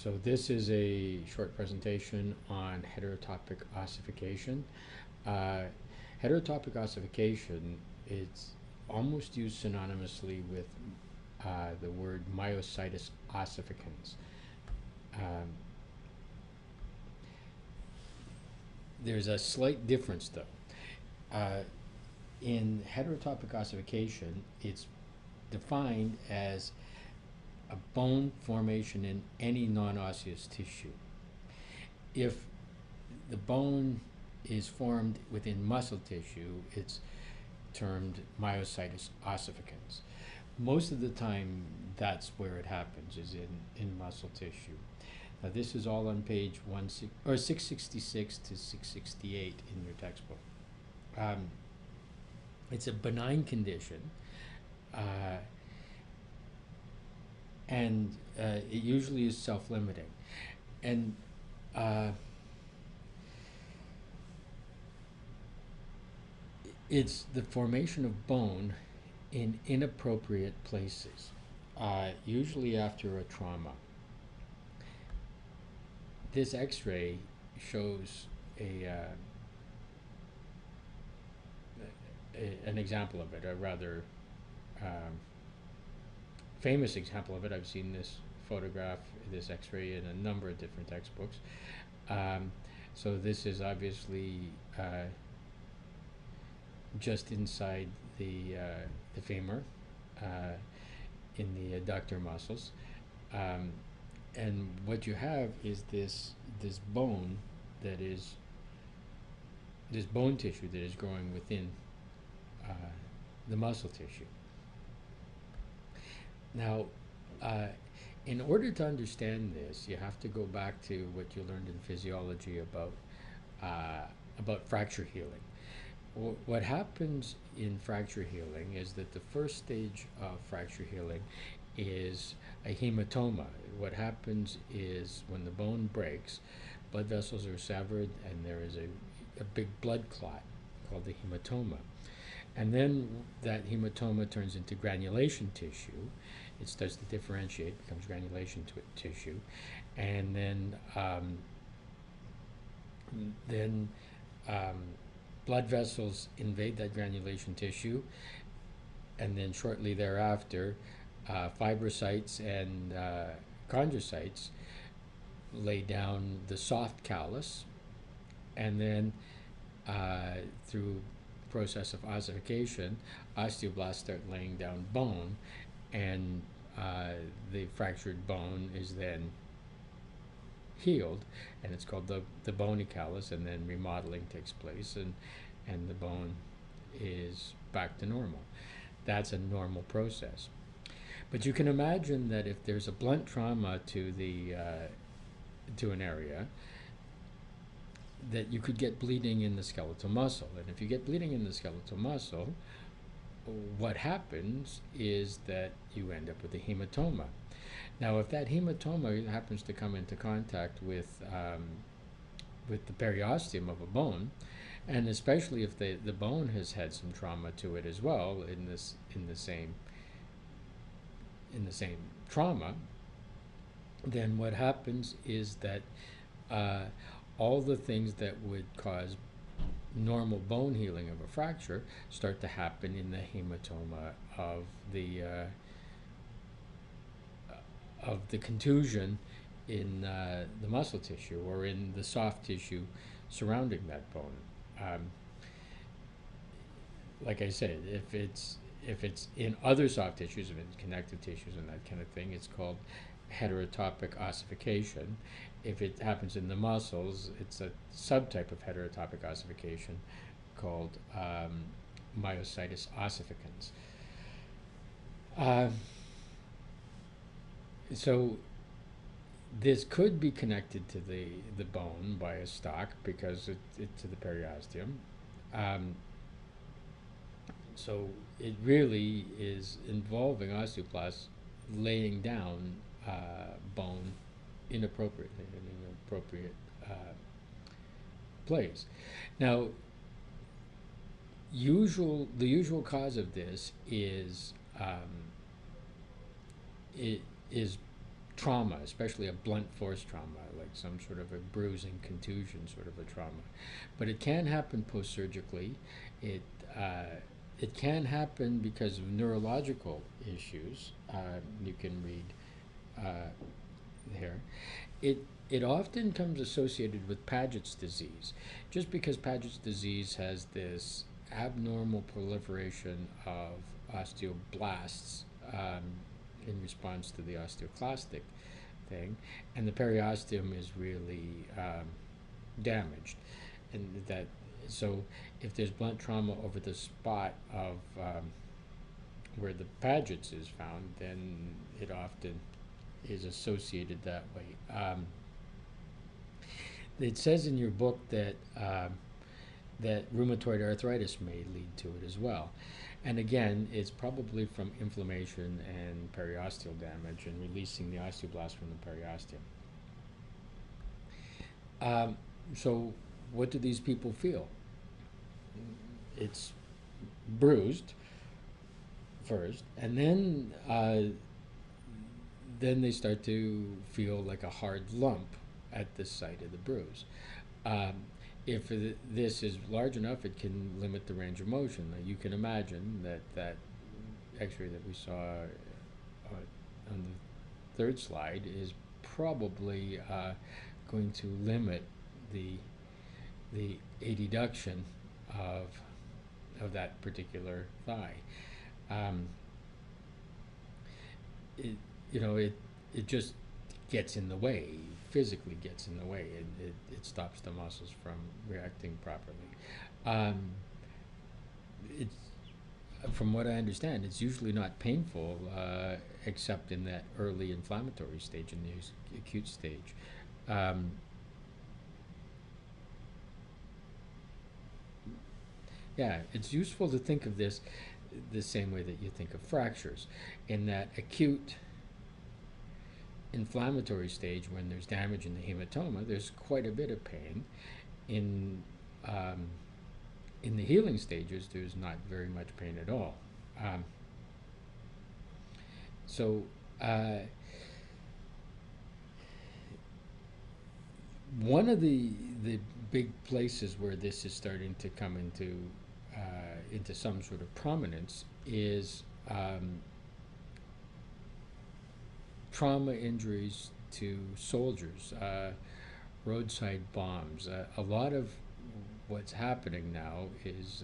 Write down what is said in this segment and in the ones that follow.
So this is a short presentation on heterotopic ossification. Uh, Heterotopic ossification is almost used synonymously with the word myositis ossificans. Um, there's a slight difference though. In heterotopic ossification, it's defined as a bone formation in any non-osseous tissue. If the bone is formed within muscle tissue, it's termed myositis ossificans. Most of the time, that's where it happens, is in muscle tissue. Now, this is all on page 666 to 668 in your textbook. It's a benign condition, and it usually is self-limiting. And it's the formation of bone in inappropriate places, usually after a trauma. This X-ray shows an example of it, a rather famous example of it. I've seen this photograph, this X-ray, in a number of different textbooks. So this is obviously just inside the femur, in the adductor muscles, and what you have is this bone that is this bone tissue that is growing within the muscle tissue. Now, in order to understand this, you have to go back to what you learned in physiology about fracture healing. What happens in fracture healing is that the first stage of fracture healing is a hematoma. What happens is when the bone breaks, blood vessels are severed and there is a big blood clot called the hematoma. And then that hematoma turns into granulation tissue. It starts to differentiate, becomes granulation tissue, and then blood vessels invade that granulation tissue, and then shortly thereafter, fibrocytes and chondrocytes lay down the soft callus, and then through process of ossification, osteoblasts start laying down bone, and the fractured bone is then healed, and it's called the bony callus, and then remodeling takes place, and the bone is back to normal. That's a normal process. But you can imagine that if there's a blunt trauma to an area, that you could get bleeding in the skeletal muscle. And if you get bleeding in the skeletal muscle, what happens is that you end up with a hematoma. Now, if that hematoma happens to come into contact with the periosteum of a bone, and especially if the bone has had some trauma to it as well in the same trauma, then what happens is that all the things that would cause normal bone healing of a fracture start to happen in the hematoma of the contusion in the muscle tissue, or in the soft tissue surrounding that bone. Like I said, if it's in other soft tissues, if it's connective tissues and that kind of thing, it's called heterotopic ossification. If it happens in the muscles, it's a subtype of heterotopic ossification called myositis ossificans. So this could be connected to the bone by a stalk, because it's to the periosteum. So it really is involving osteoblasts laying down bone inappropriately, in an inappropriate place. Now, the usual cause of this is trauma, especially a blunt force trauma, like some sort of a bruising, contusion sort of a trauma. But it can happen post-surgically. It, it can happen because of neurological issues. You can read there. It often comes associated with Paget's disease, just because Paget's disease has this abnormal proliferation of osteoblasts in response to the osteoclastic thing, and the periosteum is really damaged, and that so if there's blunt trauma over the spot of where the Paget's is found, then it often is associated that way. It says in your book that that rheumatoid arthritis may lead to it as well. And again, it's probably from inflammation and periosteal damage and releasing the osteoblast from the periosteum. So what do these people feel? It's bruised first, and then they start to feel like a hard lump at the site of the bruise. If this is large enough, it can limit the range of motion. You can imagine that x-ray that we saw on the third slide is probably going to limit the adduction of that particular thigh. It just gets in the way, physically gets in the way. It stops the muscles from reacting properly. It's, from what I understand, it's usually not painful except in that early inflammatory stage, in the acute stage. Yeah, it's useful to think of this the same way that you think of fractures, in that acute inflammatory stage, when there's damage in the hematoma, there's quite a bit of pain. In the healing stages, there's not very much pain at all. One of the big places where this is starting to come into some sort of prominence is trauma injuries to soldiers, roadside bombs. A lot of what's happening now is,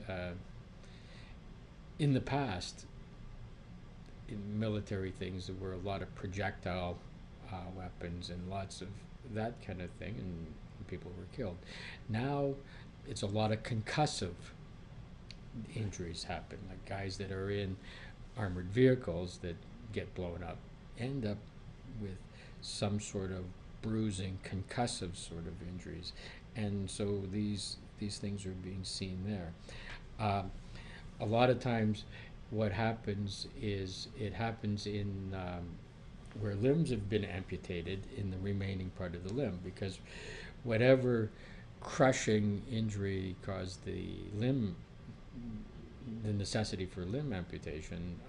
in the past, in military things, there were a lot of projectile weapons and lots of that kind of thing, and people were killed. Now it's a lot of concussive injuries happen, like guys that are in armored vehicles that get blown up end up with some sort of bruising, concussive sort of injuries, and so these things are being seen there. A lot of times what happens is it happens in where limbs have been amputated in the remaining part of the limb, because whatever crushing injury caused the necessity for limb amputation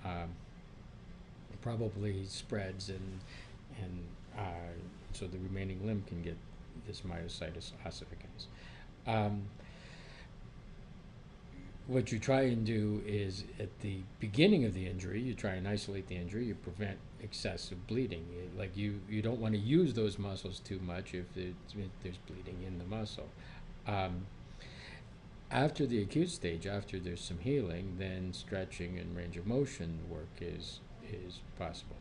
probably spreads, and so the remaining limb can get this myositis ossificans. What you try and do is, at the beginning of the injury, you try and isolate the injury, you prevent excessive bleeding. You don't want to use those muscles too much if there's bleeding in the muscle. After the acute stage, after there's some healing, then stretching and range of motion work is possible.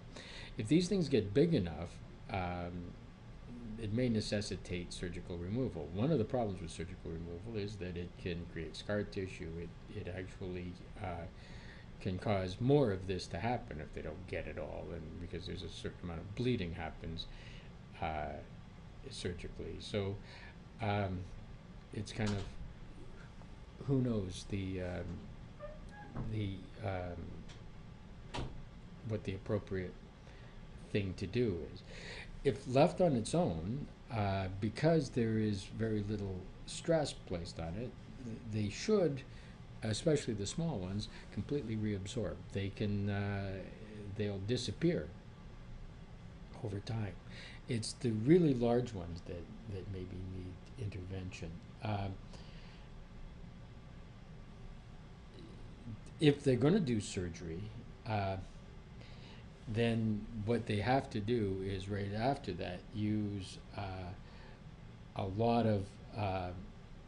If these things get big enough, it may necessitate surgical removal. One of the problems with surgical removal is that it can create scar tissue. It actually can cause more of this to happen if they don't get it all, and because there's a certain amount of bleeding happens surgically. So it's kind of, who knows what the appropriate thing to do is. If left on its own, because there is very little stress placed on it, they should, especially the small ones, completely reabsorb. They'll disappear over time. It's the really large ones that maybe need intervention. If they're going to do surgery, uh, then what they have to do is right after that use a lot of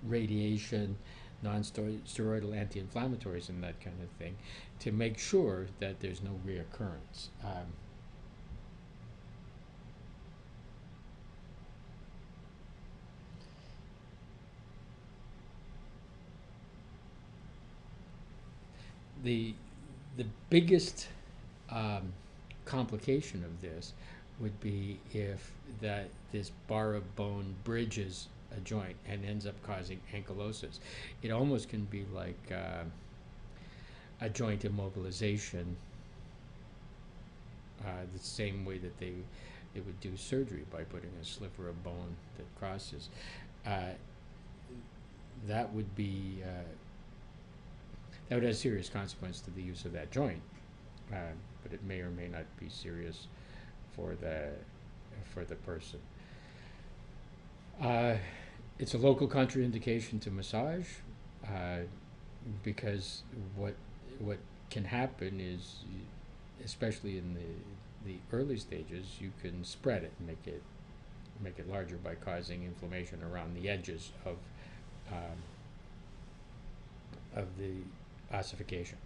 radiation, non-steroidal anti-inflammatories and that kind of thing to make sure that there's no reoccurrence. The biggest um, complication of this would be if this bar of bone bridges a joint and ends up causing ankylosis. It almost can be like a joint immobilization, the same way that they would do surgery by putting a sliver of bone that crosses. Uh, that would be that would have serious consequence to the use of that joint, but it may or may not be serious for the person. It's a local contraindication to massage uh, because what can happen is, especially in the early stages, you can spread it and make it larger by causing inflammation around the edges of the ossification.